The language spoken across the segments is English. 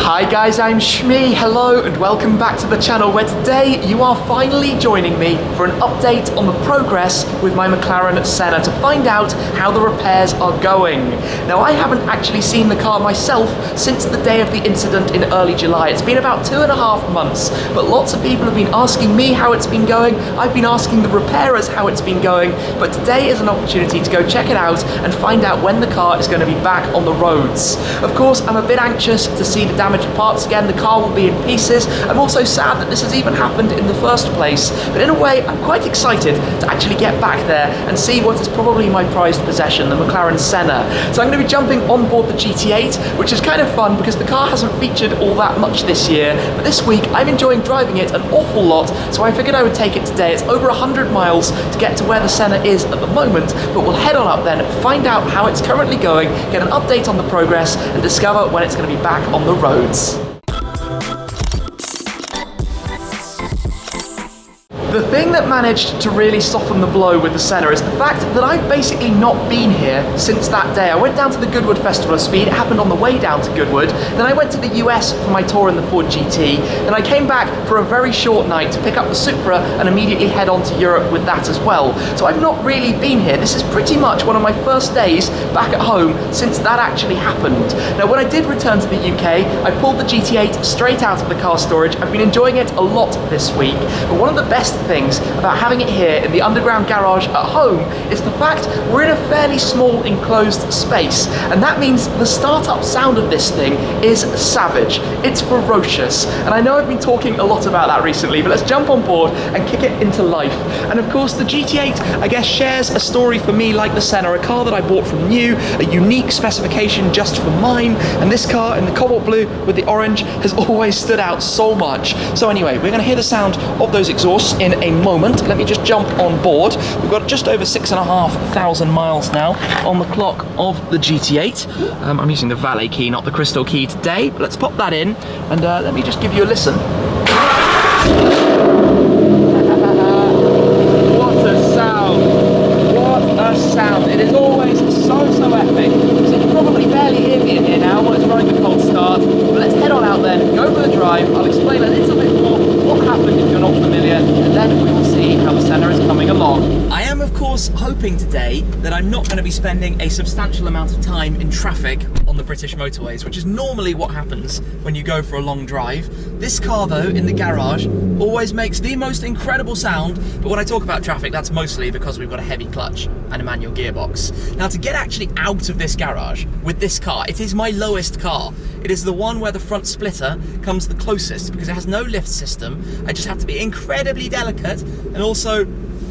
Hi guys, I'm Shmi. Hello and welcome back to the channel where today you are finally joining me for an update on the progress with my McLaren Senna to find out how the repairs are going. Now I haven't actually seen the car myself since the day of the incident in early July. It's been about 2.5 months, but lots of people have been asking me how it's been going. I've been asking the repairers how it's been going, but today is an opportunity to go check it out and find out when the car is going to be back on the roads. Of course, I'm a bit anxious to see the damaged parts again. The car will be in pieces. I'm also sad that this has even happened in the first place, but in a way I'm quite excited to actually get back there and see what is probably my prized possession, the McLaren Senna. So I'm going to be jumping on board the GT8, which is kind of fun because the car hasn't featured all that much this year, but this week I'm enjoying driving it an awful lot, so I figured I would take it today. It's over 100 miles to get to where the Senna is at the moment, but we'll head on up then, find out how it's currently going, get an update on the progress, and discover when it's going to be back on the roads. The thing that managed to really soften the blow with the Senna is the fact that I've basically not been here since that day. I went down to the Goodwood Festival of Speed. It happened on the way down to Goodwood. Then I went to the US for my tour in the Ford GT. Then I came back for a very short night to pick up the Supra and immediately head on to Europe with that as well. So I've not really been here. This is pretty much one of my first days back at home since that actually happened. Now when I did return to the UK, I pulled the GT8 straight out of the car storage. I've been enjoying it a lot this week, but one of the best things about having it here in the underground garage at home is the fact we're in a fairly small enclosed space, and that means the startup sound of this thing is savage. It's ferocious, and I know I've been talking a lot about that recently, but let's jump on board and kick it into life. And of course the GT8, I guess, shares a story for me like the Senna, a car that I bought from new, a unique specification just for mine, and this car in the cobalt blue with the orange has always stood out so much. So anyway, we're going to hear the sound of those exhausts in a moment. Let me just jump on board. We've got just over 6,500 miles now on the clock of the GT8. I'm using the valet key, not the crystal key today, but let's pop that in and let me just give you a listen. What a sound! What a sound! It is always so epic. So you can probably barely hear me in here now while it's running the cold start, but let's head on out then, go for the drive. I'll explain a little bit more what happened if you're not familiar, and then we will see how the Senna is coming along. I am of course hoping today that I'm not going to be spending a substantial amount of time in traffic on the British motorways, which is normally what happens when you go for a long drive. This car though, in the garage, always makes the most incredible sound, but when I talk about traffic, that's mostly because we've got a heavy clutch and a manual gearbox. Now to get actually out of this garage with this car, it is my lowest car. It is the one where the front splitter comes the closest because it has no lift system. I just have to be incredibly delicate and also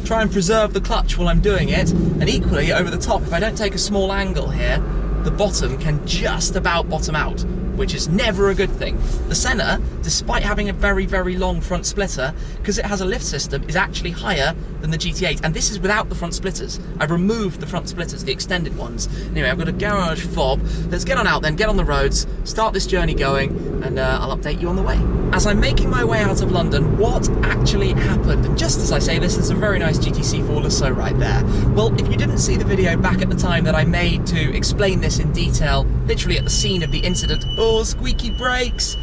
try and preserve the clutch while I'm doing it, and equally over the top, if I don't take a small angle here, the bottom can just about bottom out, which is never a good thing. The Senna, despite having a very long front splitter, because it has a lift system, is actually higher than the GT8, and this is without the front splitters. I've removed the front splitters, the extended ones. Anyway, I've got a garage fob. Let's get on out then, get on the roads, start this journey going, and I'll update you on the way. As I'm making my way out of London, what actually happened? And just as I say this, there's a very nice GTC 4 Lasso right there. Well, if you didn't see the video back at the time that I made to explain this in detail, literally at the scene of the incident, oh, squeaky brakes!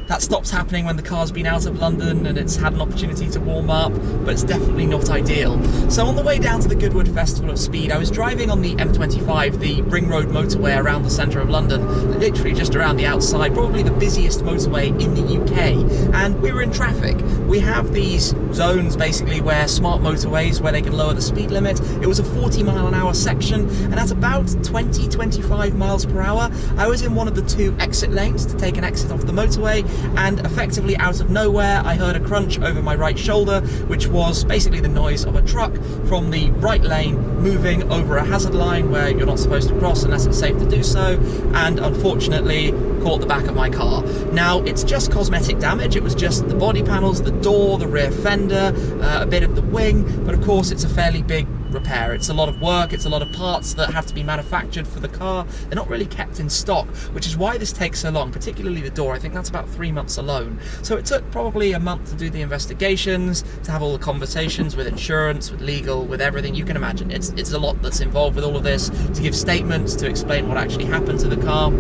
That stops happening when the car's been out of London and it's had an opportunity to warm up, but it's definitely not ideal. So on the way down to the Goodwood Festival of Speed, I was driving on the M25, the Ring Road motorway around the centre of London, literally just around the outside, probably the busiest motorway in the UK, and we were in traffic. We have these zones basically where smart motorways, where they can lower the speed limit. It was a 40-mile-an-hour section, and at about 20-25 miles per hour, I was in one of the two exit lanes to take an exit off the motorway, and effectively out of nowhere I heard a crunch over my right shoulder, which was basically the noise of a truck from the right lane moving over a hazard line where you're not supposed to cross unless it's safe to do so, and unfortunately caught the back of my car. Now it's just cosmetic damage. It was just the body panels, the door, the rear fender, a bit of the wing, but of course it's a fairly big repair. It's a lot of work, it's a lot of parts that have to be manufactured for the car. They're not really kept in stock, which is why this takes so long, particularly the door. I think that's about 3 months alone. So it took probably a month to do the investigations, to have all the conversations with insurance, with legal, with everything you can imagine. It's a lot that's involved with all of this, to give statements, to explain what actually happened to the car.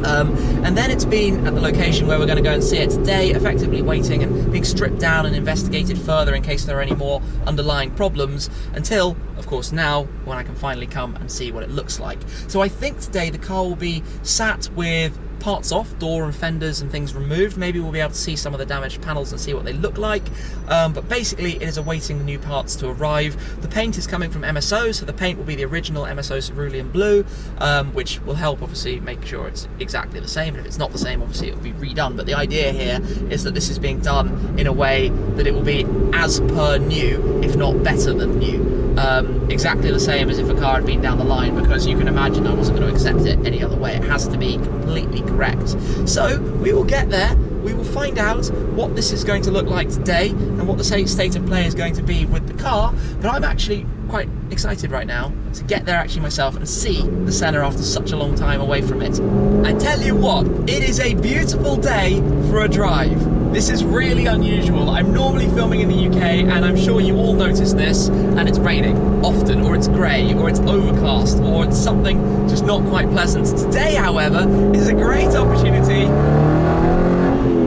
And then it's been at the location where we're going to go and see it today, effectively waiting and being stripped down and investigated further in case there are any more underlying problems, until, of course, now when I can finally come and see what it looks like. So I think today the car will be sat with parts off, door and fenders and things removed. Maybe we'll be able to see some of the damaged panels and see what they look like, but basically it is awaiting the new parts to arrive. The paint is coming from MSO, so the paint will be the original MSO cerulean blue, which will help obviously make sure it's exactly the same, and if it's not the same, obviously it will be redone. But the idea here is that this is being done in a way that it will be as per new, if not better than new. Exactly the same as if a car had been down the line, because you can imagine I wasn't going to accept it any other way. It has to be completely correct. So we will get there, we will find out what this is going to look like today and what the state of play is going to be with the car. But I'm actually quite excited right now to get there actually myself and see the Senna after such a long time away from it. I tell you what, it is a beautiful day for a drive. This is really unusual. I'm normally filming in the UK, and I'm sure you all notice this, and it's raining often, or it's grey, or it's overcast, or it's something just not quite pleasant. Today, however, is a great opportunity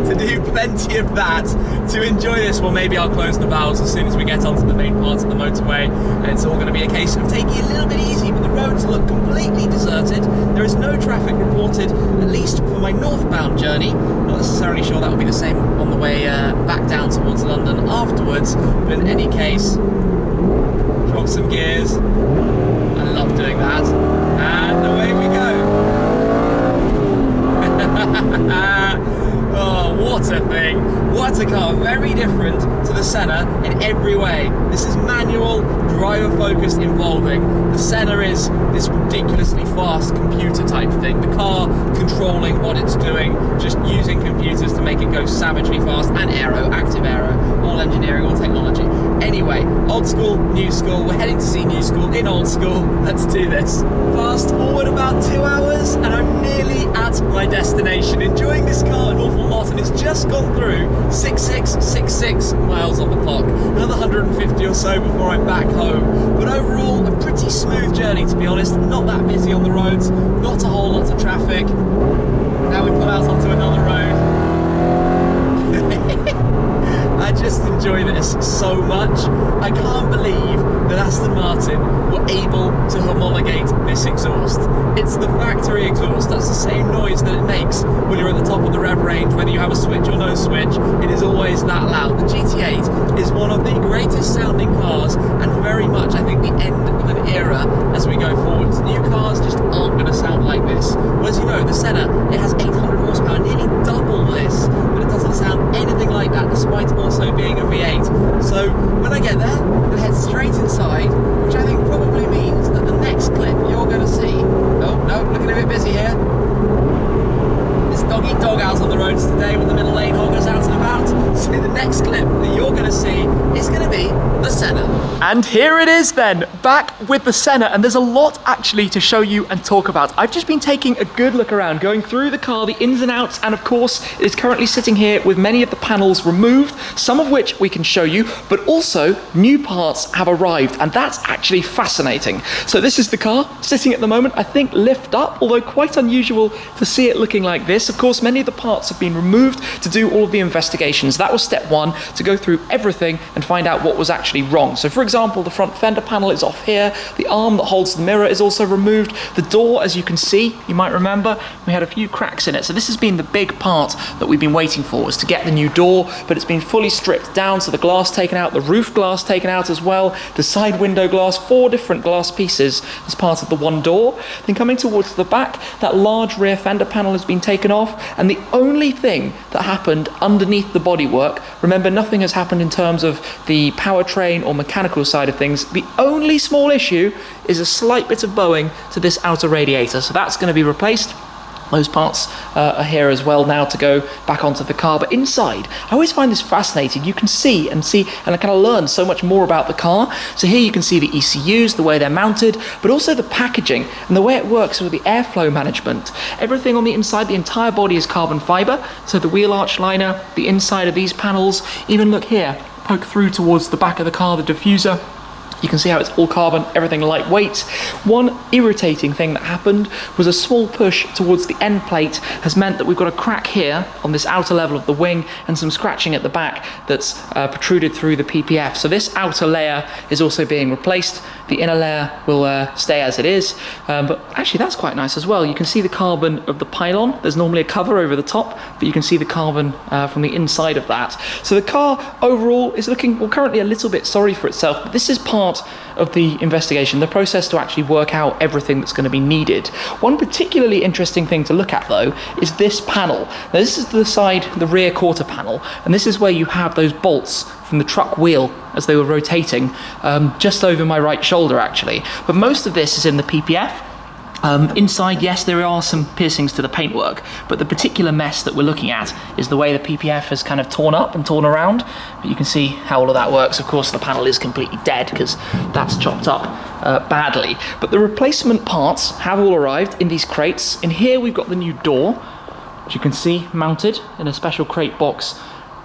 to do plenty of that, to enjoy this. Well, maybe I'll close the valves as soon as we get onto the main parts of the motorway, and it's all going to be a case of taking it a little bit easy, but the roads look completely deserted. There is no traffic reported, at least for my northbound journey. Not necessarily sure that will be the same on the way back down towards London afterwards, but in any case, drop some gears. I love doing that, and away we go. Oh, what a thing, what a car, very different to the Senna in every way. This is manual, driver focused, involving. The Senna is this ridiculously fast computer type thing, the car controlling what it's doing, just using computers to make it go savagely fast, and aero, active aero, all engineering, all technology. Anyway, old school, new school, we're heading to see new school in old school, let's do this. Fast forward about 2 hours and I'm nearly at my destination, enjoying this car an awful lot, and it's just gone through 6666 miles on the clock, another 150 or so before I'm back home. But overall, a pretty smooth journey, to be honest, not that busy on the roads, not a whole lot of traffic. Now we pull out onto another road. I just enjoy this so much. I can't believe that Aston Martin were able to homologate this exhaust. It's the factory exhaust. That's the same noise that it makes when you're at the top of the rev range, whether you have a switch or no switch. It is always that loud. The GT8 is one of the greatest sounding cars, and very much, I think, the end of an era as we go forward. New cars just aren't going to sound like this. Well, as you know, the Senna, it has 800 horsepower, nearly double this, but it doesn't sound anything like that, despite also being a V8. So when I get there, we'll head straight inside, which I think probably means that the next clip you're going to see... Oh, no, looking a bit busy here. It's dog eat dog out on the roads today with the middle lane hoggers out and about. So the next clip that you're going to see is going to be the Senna. And here it is then, back with the Senna, and there's a lot actually to show you and talk about. I've just been taking a good look around, going through the car, the ins and outs, and of course it is currently sitting here with many of the panels removed, some of which we can show you, but also new parts have arrived, and that's actually fascinating. So this is the car sitting at the moment, I think lift up, although quite unusual to see it looking like this. Of course, many of the parts have been removed to do all of the investigations. That was step one, to go through everything and find out what was actually wrong. So for example, the front fender panel is off here, the arm that holds the mirror is also removed, the door, as you can see, you might remember, we had a few cracks in it. So this has been the big part that we've been waiting for, was to get the new door, but it's been fully stripped down, so the glass taken out, the roof glass taken out as well, the side window glass, 4 different glass pieces as part of the one door. Then coming towards the back, that large rear fender panel has been taken off, and the only thing that happened underneath the bodywork, remember nothing has happened in terms of the powertrain or mechanical side of things, the only small issue is a slight bit of bowing to this outer radiator, so that's going to be replaced. Those parts are here as well now to go back onto the car. But inside, I always find this fascinating. You can see and I kind of learn so much more about the car. So here you can see the ECUs, the way they're mounted, but also the packaging and the way it works with the airflow management. Everything on the inside, the entire body is carbon fibre. So the wheel arch liner, the inside of these panels, even look here, poke through towards the back of the car, the diffuser. You can see how it's all carbon, everything lightweight. One irritating thing that happened was a small push towards the end plate has meant that we've got a crack here on this outer level of the wing and some scratching at the back that's protruded through the PPF. So this outer layer is also being replaced. The inner layer will stay as it is, but actually that's quite nice as well. You can see the carbon of the pylon. There's normally a cover over the top, but you can see the carbon from the inside of that. So the car overall is looking, well, currently a little bit sorry for itself, but this is part of the investigation, the process to actually work out everything that's going to be needed. One particularly interesting thing to look at though is this panel. Now this is the rear quarter panel, and this is where you have those bolts from the truck wheel as they were rotating, just over my right shoulder actually. But most of this is in the PPF. Inside, yes, there are some piercings to the paintwork, but the particular mess that we're looking at is the way the PPF has kind of torn up and torn around. But you can see how all of that works. Of course, the panel is completely dead because that's chopped up badly. But the replacement parts have all arrived in these crates. In here, we've got the new door, which you can see mounted in a special crate box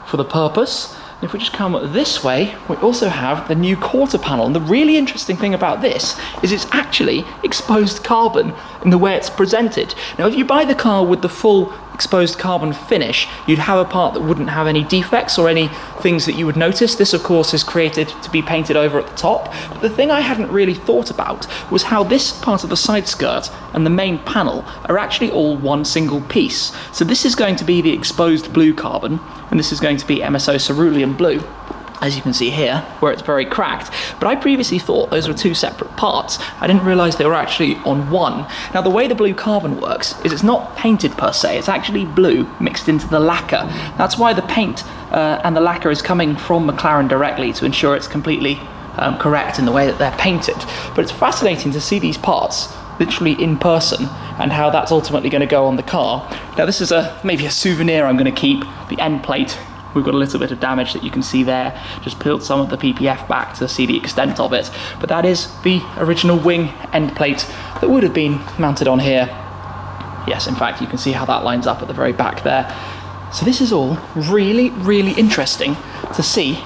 for the purpose. And if we just come this way, we also have the new quarter panel. And the really interesting thing about this is it's actually exposed carbon in the way it's presented. Now, if you buy the car with the full exposed carbon finish, you'd have a part that wouldn't have any defects or any things that you would notice. This, of course, is created to be painted over at the top. But the thing I hadn't really thought about was how this part of the side skirt and the main panel are actually all one single piece. So this is going to be the exposed blue carbon, and this is going to be MSO cerulean blue, as you can see here, where it's very cracked. But I previously thought those were two separate parts. I didn't realize they were actually on one. Now, the way the blue carbon works is it's not painted per se, it's actually blue mixed into the lacquer. That's why the paint and the lacquer is coming from McLaren directly to ensure it's completely correct in the way that they're painted. But it's fascinating to see these parts literally in person and how that's ultimately going to go on the car. Now, this is maybe a souvenir I'm going to keep, the end plate. We've got a little bit of damage that you can see there. Just peeled some of the PPF back to see the extent of it. But that is the original wing end plate that would have been mounted on here. Yes, in fact, you can see how that lines up at the very back there. So this is all really, really interesting to see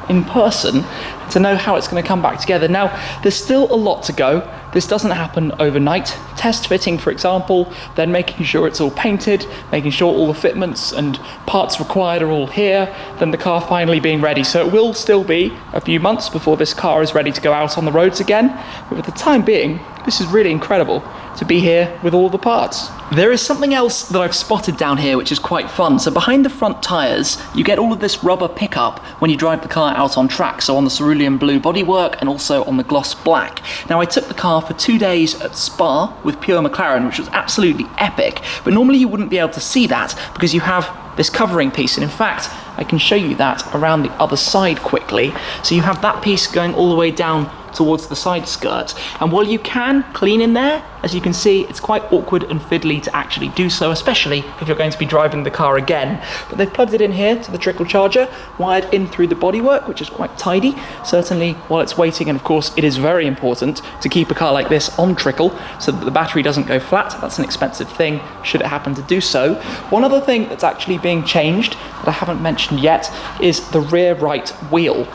in person, to know how it's going to come back together. Now, there's still a lot to go. This doesn't happen overnight. Test fitting, for example, then making sure it's all painted, making sure all the fitments and parts required are all here, then the car finally being ready. So it will still be a few months before this car is ready to go out on the roads again. But for the time being, this is really incredible to be here with all the parts. There is something else that I've spotted down here which is quite fun. So behind the front tyres, you get all of this rubber pickup when you drive the car out on track. So on the cerulean blue bodywork and also on the gloss black. Now, I took the car for 2 days at Spa with pure McLaren, which was absolutely epic. But normally you wouldn't be able to see that because you have this covering piece. And in fact, I can show you that around the other side quickly. So you have that piece going all the way down towards the side skirt. And while you can clean in there, as you can see, it's quite awkward and fiddly to actually do so, especially if you're going to be driving the car again. But they've plugged it in here to the trickle charger, wired in through the bodywork, which is quite tidy, certainly while it's waiting. And of course, it is very important to keep a car like this on trickle so that the battery doesn't go flat. That's an expensive thing, should it happen to do so. One other thing that's actually being changed that I haven't mentioned yet is the rear right wheel.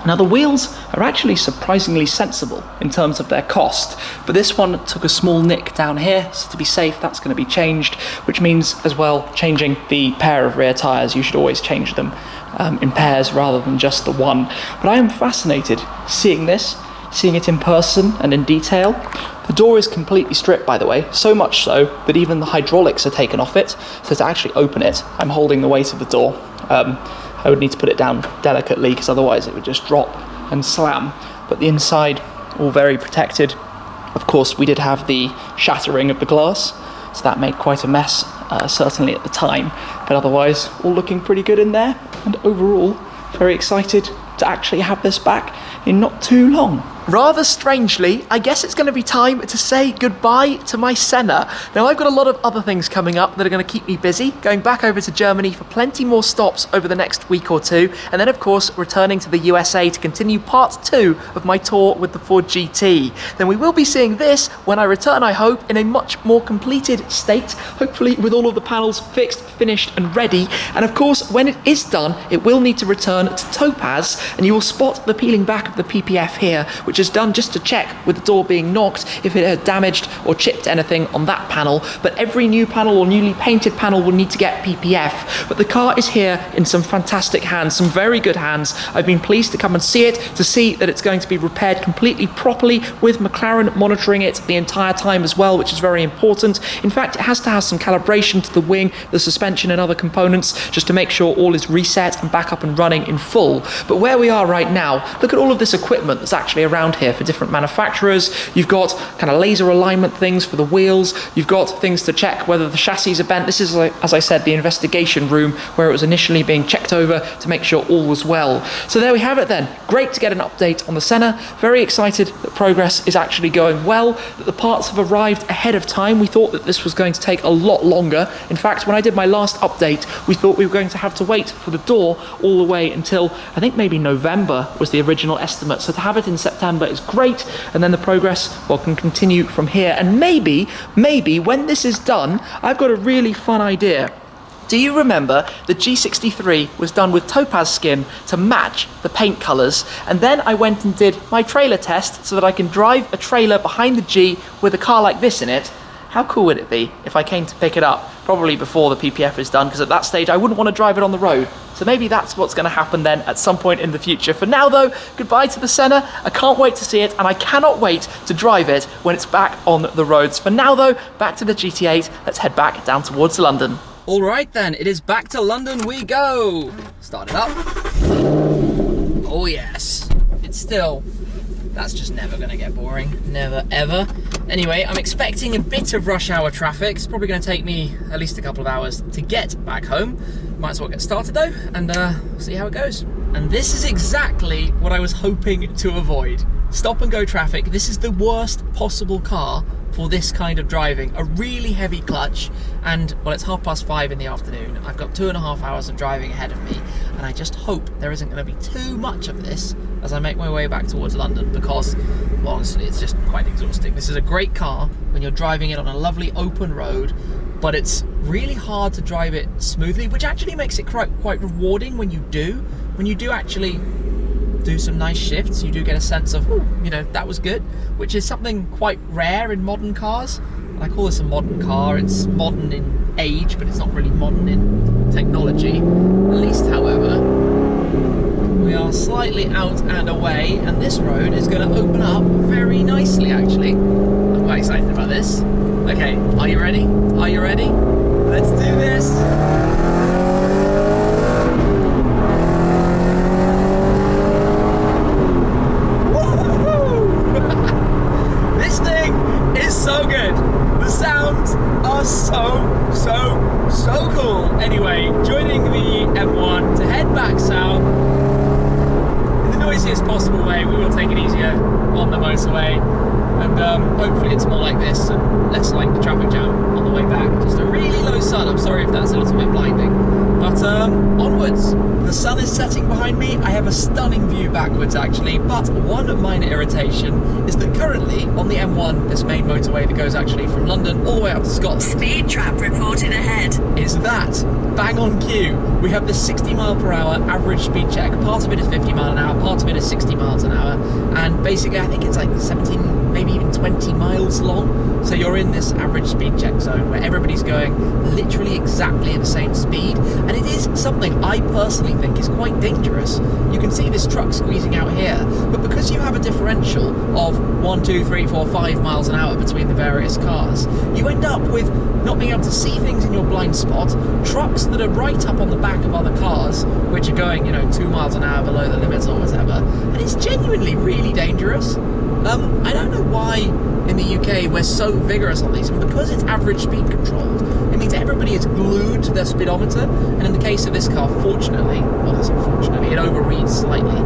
Now, the wheels are actually surprisingly sensible in terms of their cost, but this one took a small nick down here, so to be safe, that's going to be changed, which means as well changing the pair of rear tyres. You should always change them in pairs rather than just the one. But I am fascinated seeing this, seeing it in person and in detail. The door is completely stripped, by the way, so much so that even the hydraulics are taken off it. So to actually open it, I'm holding the weight of the door. I would need to put it down delicately because otherwise it would just drop and slam. But the inside, all very protected. Of course, we did have the shattering of the glass, so that made quite a mess, certainly at the time. But otherwise, all looking pretty good in there. And overall, very excited to actually have this back in not too long. Rather strangely, I guess it's going to be time to say goodbye to my Senna. Now, I've got a lot of other things coming up that are going to keep me busy, going back over to Germany for plenty more stops over the next week or two, and then of course returning to the USA to continue part 2 of my tour with the Ford GT. Then we will be seeing this when I return, I hope, in a much more completed state, hopefully with all of the panels fixed, finished and ready. And of course, when it is done, it will need to return to Topaz, and you will spot the peeling back of the PPF here, which which is done just to check with the door being knocked if it had damaged or chipped anything on that panel. But every new panel or newly painted panel will need to get PPF. But the car is here in some fantastic hands, some very good hands. I've been pleased to come and see it, to see that it's going to be repaired completely properly, with McLaren monitoring it the entire time as well, which is very important. In fact, it has to have some calibration to the wing, the suspension and other components, just to make sure all is reset and back up and running in full. But where we are right now, look at all of this equipment that's actually around here for different manufacturers. You've got kind of laser alignment things for the wheels. You've got things to check whether the chassis are bent. This is, as I said, the investigation room where it was initially being checked over to make sure all was well. So there we have it then. Great to get an update on the Senna. Very excited that progress is actually going well, that the parts have arrived ahead of time. We thought that this was going to take a lot longer. In fact, when I did my last update, we thought we were going to have to wait for the door all the way until, I think maybe November was the original estimate. So to have it in September is great, and then the progress, well, can continue from here. And maybe when this is done, I've got a really fun idea. Do you remember the G63 was done with topaz skin to match the paint colours? And then I went and did my trailer test so that I can drive a trailer behind the G with a car like this in it. How cool would it be if I came to pick it up, probably before the PPF is done, because at that stage I wouldn't want to drive it on the road. So maybe that's what's going to happen then at some point in the future. For now though, goodbye to the Senna. I can't wait to see it, and I cannot wait to drive it when it's back on the roads. For now though, back to the GT8. Let's head back down towards London. All right then, it is back to London we go. Start it up. Oh yes, it's still, that's just never gonna get boring, never ever. Anyway, I'm expecting a bit of rush hour traffic. It's probably gonna take me at least a couple of hours to get back home. Might as well get started though, and see how it goes. And this is exactly what I was hoping to avoid. Stop and go traffic. This is the worst possible car for this kind of driving. A really heavy clutch, and well, it's 5:30 in the afternoon. I've got 2.5 hours of driving ahead of me, and I just hope there isn't going to be too much of this as I make my way back towards London, because well, honestly, it's just quite exhausting. This is a great car when you're driving it on a lovely open road, but it's really hard to drive it smoothly, which actually makes it quite rewarding when you do. When you do actually do some nice shifts, you do get a sense of, ooh, you know, that was good, which is something quite rare in modern cars. I call this a modern car. It's modern in age, but it's not really modern in technology. At least, however, we are slightly out and away, and this road is going to open up very nicely, actually. I'm quite excited about this. Okay, are you ready? Are you ready? Let's do this! So good. The sounds are so cool. Anyway, joining the M1 to head back south in the noisiest possible way. We will take it easier on the motorway, and hopefully it's more like this and less like the traffic jam on the way back. Just a really low sun. I'm sorry if that's a little bit blinding, but onwards. The sun is setting behind me. I have a stunning view backwards actually, but one minor irritation is that currently on the M1, this main motorway that goes actually from London all the way up to Scotland, speed trap reported ahead, is that bang on cue. We have this 60 mile per hour average speed check. Part of it is 50 mile an hour, part of it is 60 miles an hour, and basically I think it's like 17, maybe even 20 miles long. So you're in this average speed check zone where everybody's going literally exactly at the same speed, and it is something I personally think is quite dangerous. You can see this truck squeezing out here, but because you have a differential of 1, 2, 3, 4, 5 miles an hour between the various cars, you end up with not being able to see things in your blind spot, trucks that are right up on the back of other cars which are going, you know, 2 miles an hour below the limits or whatever, and it's genuinely really dangerous. I don't know why in the UK we're so vigorous on these, and because it's average speed controlled, it means everybody is glued to their speedometer, and in the case of this car, fortunately, well, that's unfortunately, it overreads slightly,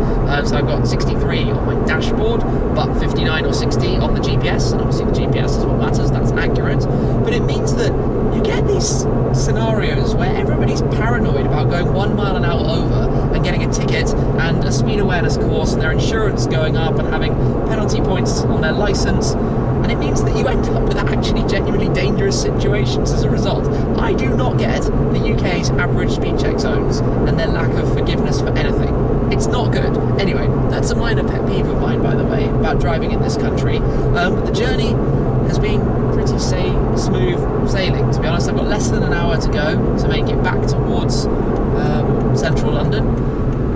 so I've got 63 on my dashboard, but 59 or 60 on the GPS, and obviously the GPS is what matters, that's accurate, but it means that you get these scenarios where everybody's paranoid about going 1 mile an hour over and getting a ticket and a speed awareness course and their insurance going up and having penalty points on their license, and it means that you end up with actually genuinely dangerous situations as a result. I do not get the UK's average speed check zones and their lack of forgiveness for anything. It's not good. Anyway, that's a minor pet peeve of mine, by the way, about driving in this country. The journey has been pretty smooth sailing, to be honest. I've got less than an hour to go to make it back towards central London.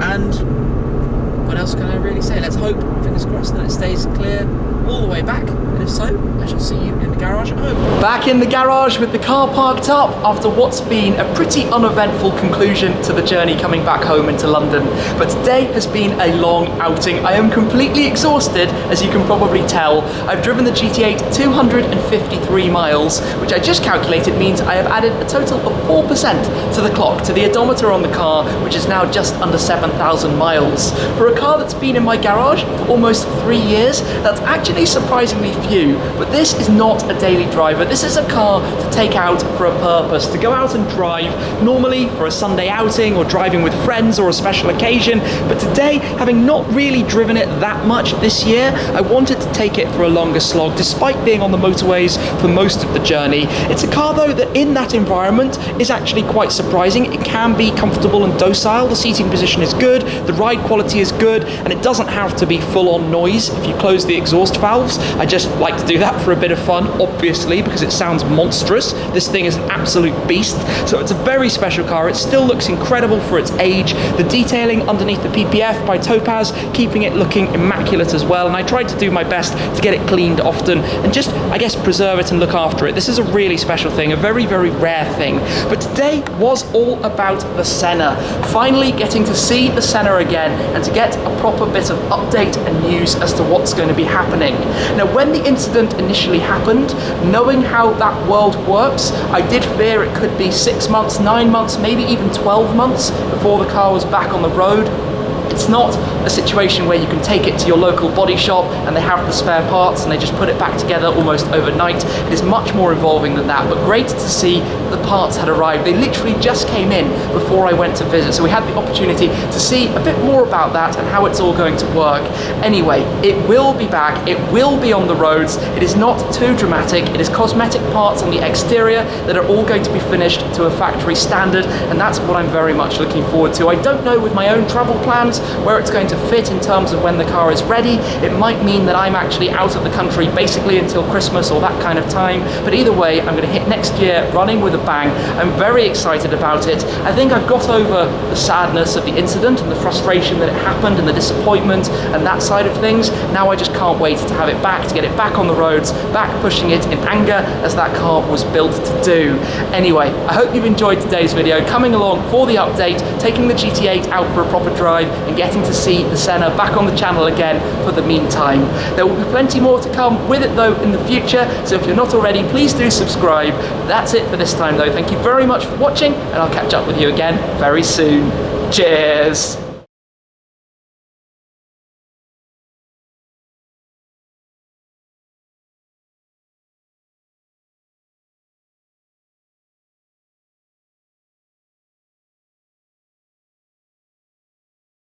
And what else can I really say? Let's hope, fingers crossed, that it stays clear all the way back. And if so, I shall see you in the garage at home. Back in the garage with the car parked up after what's been a pretty uneventful conclusion to the journey coming back home into London. But today has been a long outing. I am completely exhausted, as you can probably tell. I've driven the GT8 253 miles, which I just calculated means I have added a total of 4% to the clock, to the odometer on the car, which is now just under 7,000 miles. For a car that's been in my garage for almost 3 years, that's actually surprisingly few, but this is not a daily driver. This is a car to take out for a purpose, to go out and drive, normally for a Sunday outing or driving with friends or a special occasion. But today, having not really driven it that much this year, I wanted to take it for a longer slog, despite being on the motorways for most of the journey. It's a car though that in that environment is actually quite surprising. It can be comfortable and docile, the seating position is good, the ride quality is good, and it doesn't have to be full-on noise if you close the exhaust valves. I just like to do that for a bit of fun, obviously, because it sounds monstrous. This thing is an absolute beast. So it's a very special car. It still looks incredible for its age. The detailing underneath the PPF by Topaz, keeping it looking immaculate as well. And I tried to do my best to get it cleaned often and just, I guess, preserve it and look after it. This is a really special thing, a very, very rare thing. But today was all about the Senna. Finally getting to see the Senna again and to get a proper bit of update and news as to what's going to be happening. Now, when the incident initially happened, knowing how that world works, I did fear it could be 6 months, 9 months, maybe even 12 months before the car was back on the road. It's not a situation where you can take it to your local body shop and they have the spare parts and they just put it back together almost overnight. It is much more involving than that, but great to see the parts had arrived. They literally just came in before I went to visit, so we had the opportunity to see a bit more about that and how it's all going to work. Anyway, it will be back, it will be on the roads. It is not too dramatic. It is cosmetic parts on the exterior that are all going to be finished to a factory standard, and that's what I'm very much looking forward to. I don't know with my own travel plans where it's going to fit in terms of when the car is ready. It might mean that I'm actually out of the country basically until Christmas or that kind of time, but either way, I'm going to hit next year running with a bang. I'm very excited about it. I think I've got over the sadness of the incident and the frustration that it happened and the disappointment and that side of things. Now I just can't wait to have it back, to get it back on the roads, back pushing it in anger as that car was built to do. Anyway, I hope you've enjoyed today's video, coming along for the update, taking the GT8 out for a proper drive and getting to see the Senna back on the channel again for the meantime. There will be plenty more to come with it though in the future, so if you're not already, please do subscribe. That's it for this time though. Thank you very much for watching, and I'll catch up with you again very soon. Cheers!